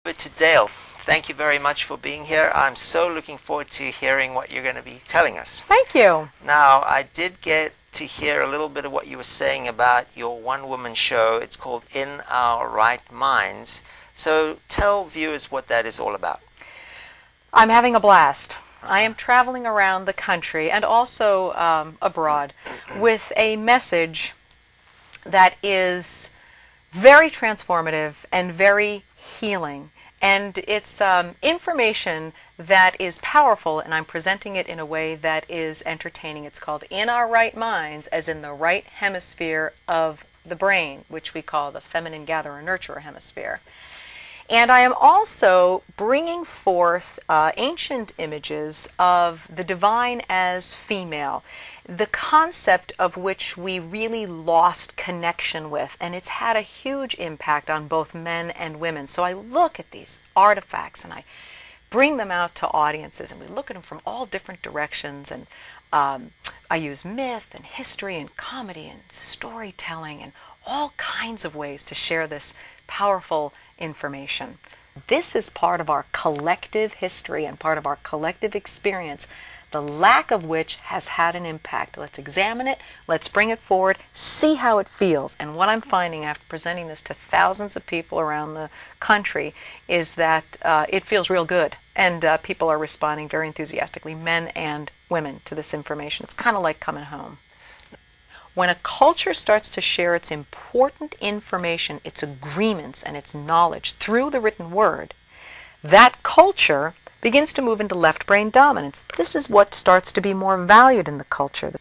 To Dale, thank you very much for being here. I'm so looking forward to hearing what you're going to be telling us. Thank you. Now, I did get to hear a little bit of what you were saying about your one-woman show. It's called In Our Right Minds. So tell viewers what that is all about. I'm having a blast. I am traveling around the country and also abroad with a message that is very transformative and very healing. And it's information that is powerful, and I'm presenting it in a way that is entertaining. It's called In Our Right Minds, as in the right hemisphere of the brain, which we call the feminine gatherer-nurturer hemisphere. And I am also bringing forth ancient images of the divine as female, the concept of which we really lost connection with, and it's had a huge impact on both men and women. So I look at these artifacts and I bring them out to audiences, and we look at them from all different directions, and I use myth and history and comedy and storytelling and all kinds of ways to share this powerful information. This is part of our collective history and part of our collective experience, the lack of which has had an impact. Let's examine it, let's bring it forward, see how it feels. And what I'm finding after presenting this to thousands of people around the country is that it feels real good, and people are responding very enthusiastically, men and women, to this information. It's kind of like coming home. When a culture starts to share its important information, its agreements, and its knowledge through the written word, that culture begins to move into left brain dominance. This is what starts to be more valued in the culture.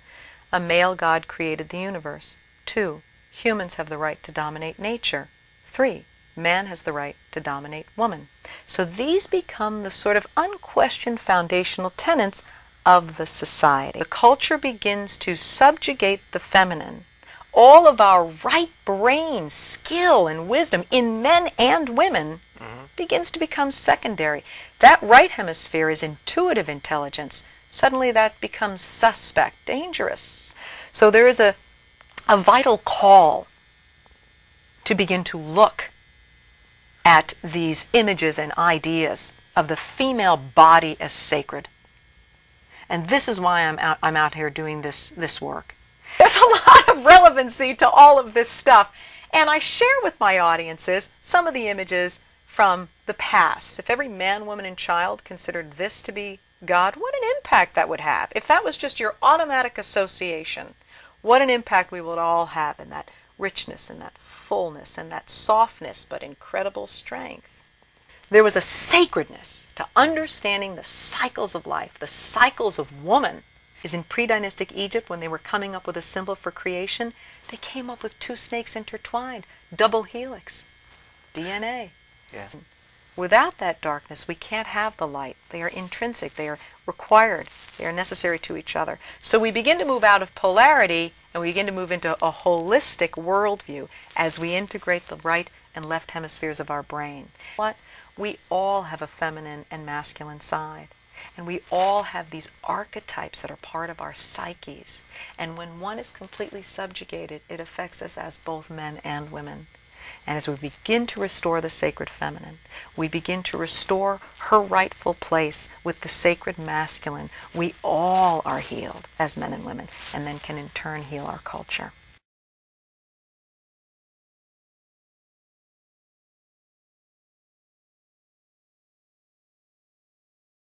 A male God created the universe. 2, humans have the right to dominate nature. 3, man has the right to dominate woman. So these become the sort of unquestioned foundational tenets of the society. The culture begins to subjugate the feminine. All of our right brain skill and wisdom in men and women begins to become secondary. That right hemisphere is intuitive intelligence. Suddenly that becomes suspect, dangerous. So there is a vital call to begin to look at these images and ideas of the female body as sacred. And this is why I'm out here doing this work. There's a lot of relevancy to all of this stuff. And I share with my audiences some of the images from the past. If every man, woman, and child considered this to be God, what an impact that would have. If that was just your automatic association, what an impact we would all have in that richness and that fullness and that softness, but incredible strength. There was a sacredness to understanding the cycles of life, the cycles of woman. Is in pre-dynastic Egypt, when they were coming up with a symbol for creation, they came up with 2 snakes intertwined, double helix, DNA. Yes. Without that darkness, we can't have the light. They are intrinsic, they are required, they are necessary to each other. So we begin to move out of polarity, and we begin to move into a holistic worldview as we integrate the right and left hemispheres of our brain. What? We all have a feminine and masculine side. And we all have these archetypes that are part of our psyches. And when one is completely subjugated, it affects us as both men and women. And as we begin to restore the sacred feminine, we begin to restore her rightful place with the sacred masculine. We all are healed as men and women, and then can in turn heal our culture.